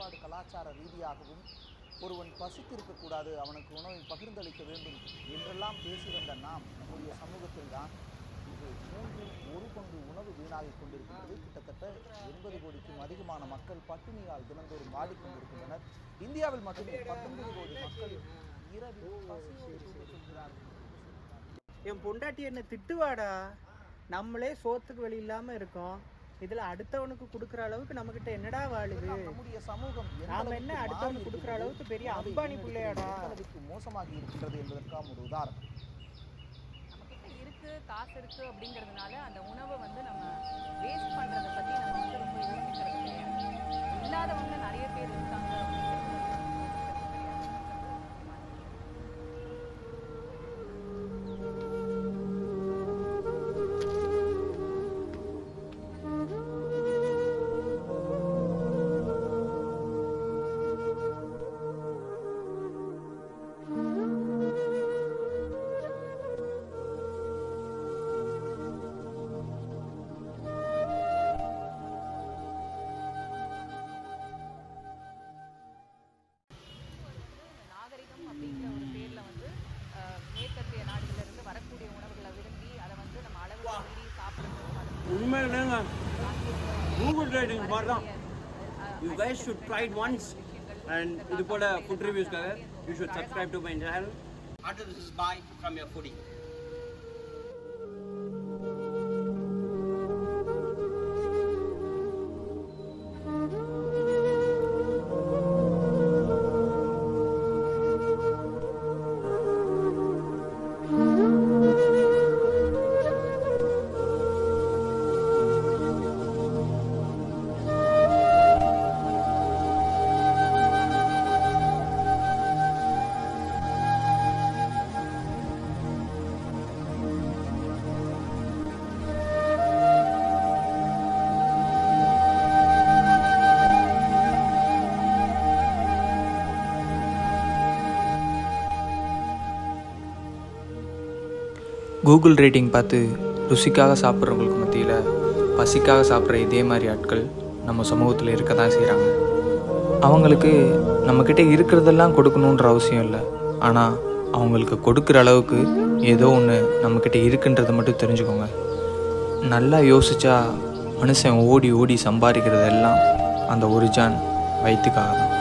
பண்பாடு கலாச்சார ரீதியாகவும் ஒருவன் பசித்திருக்கக்கூடாது, அவனுக்கு உணவை பகிர்ந்தளிக்க வேண்டும் என்றெல்லாம் பேசி வந்த நாம் நம்முடைய சமூகத்தில் தான் இது 1/3 உணவு வீணாகி கொண்டிருக்கிறது. கிட்டத்தட்ட 80 கோடிக்கும் அதிகமான மக்கள் பட்டினியால் தினந்தோறும் வாடிக்கொண்டிருக்கின்றனர். இந்தியாவில் மட்டுமே 19 கோடி மக்கள் இரவில் பசியோடு தூங்கச் சொல்கிறார்கள். என் பொண்டாட்டி என்ன திட்டுவாடா, நம்மளே சோத்துக்கு வழி இல்லாம இருக்கோம், இதுல அடுத்தவனுக்கு கொடுக்குற அளவுக்கு நம்ம கிட்ட என்னடா வாழுது? நம்முடைய சமூகம் நாம என்ன அடுத்தவனுக்கு கொடுக்குற அளவுக்கு பெரிய அம்பானி பிள்ளையாடா? அளவுக்கு மோசமாகி இருக்கின்றது என்பதற்கான ஒரு உதாரணம். நம்ம கிட்ட இருக்கு, காசு இருக்கு அப்படிங்கிறதுனால அந்த உணவை வந்து நம்ம வேஸ்ட் பண்றதை பத்தி நம்ம வந்து ரொம்ப யோசிக்கிறது கிடையாது. இல்லாதவங்க நிறைய பேர் இருக்காங்க அப்படிங்கிறது Google rating பாருங்க. You guys should try it once, and இது போல food reviews காக you should subscribe to my channel. This is bye from your foodie. Google rating பார்த்து ருசிக்காக சாப்பிட்றவங்களுக்கு மத்தியில் பசிக்காக சாப்பிட்ற இதே மாதிரி ஆட்கள் நம்ம சமூகத்தில் இருக்க தான் செய்கிறாங்க. அவங்களுக்கு நம்மக்கிட்ட இருக்கிறதெல்லாம் கொடுக்கணுன்ற அவசியம் இல்லை, ஆனால் அவங்களுக்கு கொடுக்குற அளவுக்கு ஏதோ ஒன்று நம்மக்கிட்ட இருக்குன்றதை மட்டும் தெரிஞ்சுக்கோங்க. நல்லா யோசித்தா மனுஷன் ஓடி ஓடி சம்பாதிக்கிறதெல்லாம் அந்த ஒரு ஜான் வயிற்றுக்காக தான்.